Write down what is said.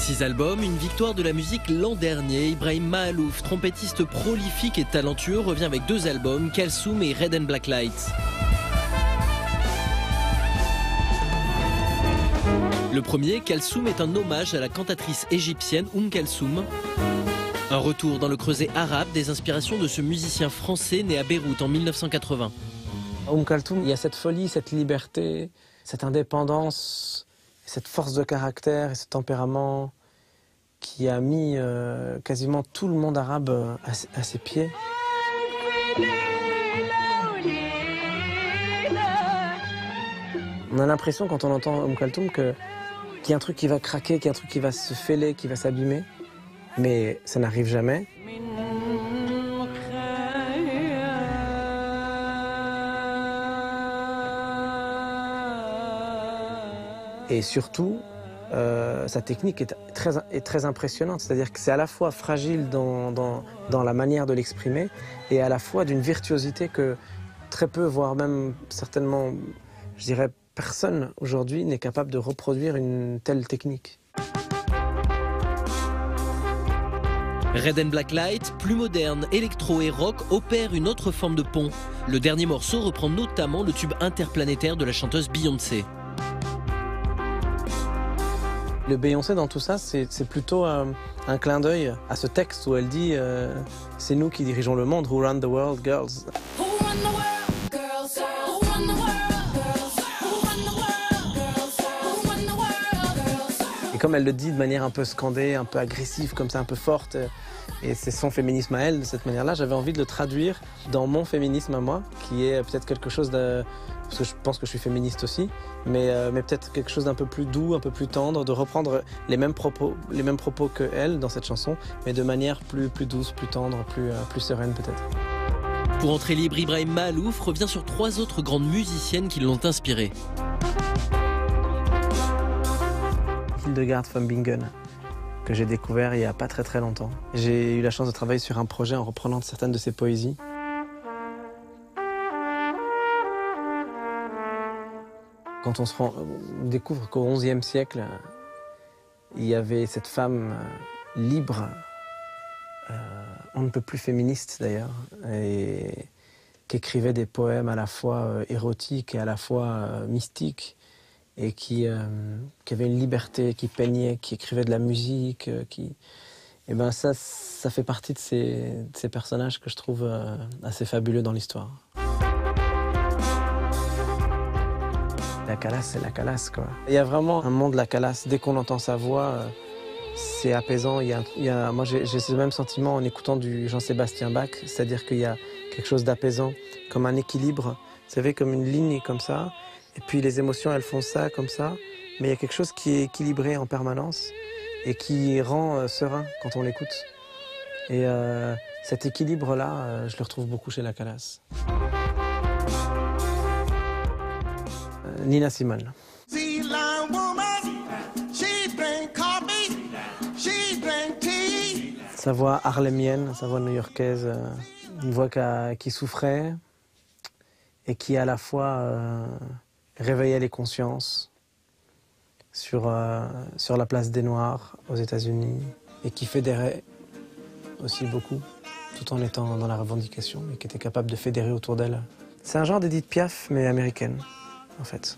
6 albums, une victoire de la musique l'an dernier. Ibrahim Mahalouf, trompettiste prolifique et talentueux, revient avec 2 albums, Kalsoum et Red and Black Light. Le premier, Kalsoum, est un hommage à la cantatrice égyptienne Kalsoum. Un retour dans le creuset arabe des inspirations de ce musicien français né à Beyrouth en 1980. Kalsoum, il y a cette folie, cette liberté, cette indépendance, cette force de caractère et ce tempérament qui a mis quasiment tout le monde arabe à ses pieds. On a l'impression quand on entend Kalsoum qu'il y a un truc qui va craquer, qu'il y a un truc qui va se fêler, qui va s'abîmer. Mais ça n'arrive jamais. Et surtout, sa technique est très impressionnante. C'est-à-dire que c'est à la fois fragile dans la manière de l'exprimer et à la fois d'une virtuosité que très peu, voire même certainement, je dirais, personne aujourd'hui n'est capable de reproduire une telle technique. Red and Black Light, plus moderne, électro et rock, opère une autre forme de pont. Le dernier morceau reprend notamment le tube interplanétaire de la chanteuse Beyoncé. Le Beyoncé dans tout ça, c'est plutôt un clin d'œil à ce texte où elle dit c'est nous qui dirigeons le monde, who run the world, girls. Et comme elle le dit de manière un peu scandée, un peu agressive, comme ça, un peu forte, et c'est son féminisme à elle, de cette manière-là, j'avais envie de le traduire dans mon féminisme à moi, qui est peut-être quelque chose de... Parce que je pense que je suis féministe aussi, mais peut-être quelque chose d'un peu plus doux, un peu plus tendre, de reprendre les mêmes propos que elle dans cette chanson, mais de manière plus douce, plus tendre, plus sereine peut-être. Pour entrer libre, Ibrahim Mahalouf revient sur 3 autres grandes musiciennes qui l'ont inspiré. Hildegard von Bingen, que j'ai découvert il n'y a pas très longtemps. J'ai eu la chance de travailler sur un projet en reprenant certaines de ses poésies. Quand on découvre qu'au XIe siècle, il y avait cette femme libre, on ne peut plus féministe d'ailleurs, et qui écrivait des poèmes à la fois érotiques et à la fois mystiques, et qui avait une liberté, qui peignait, qui écrivait de la musique, et ben ça fait partie de ces personnages que je trouve assez fabuleux dans l'histoire. La Calas, c'est la Calas, quoi. Il y a vraiment un monde, la Calas. Dès qu'on entend sa voix, c'est apaisant. Moi, j'ai ce même sentiment en écoutant du Jean-Sébastien Bach, c'est-à-dire qu'il y a quelque chose d'apaisant, comme un équilibre. Vous savez, comme une ligne comme ça. Et puis les émotions, elles font ça, comme ça. Mais il y a quelque chose qui est équilibré en permanence et qui rend serein quand on l'écoute. Et cet équilibre-là, je le retrouve beaucoup chez la Calas. Nina Simone. Sa voix harlemienne, sa voix new-yorkaise, une voix qui souffrait et qui à la fois réveillait les consciences sur la place des Noirs aux États-Unis et qui fédérait aussi beaucoup, tout en étant dans la revendication et qui était capable de fédérer autour d'elle. C'est un genre d'Edith Piaf, mais américaine, en fait.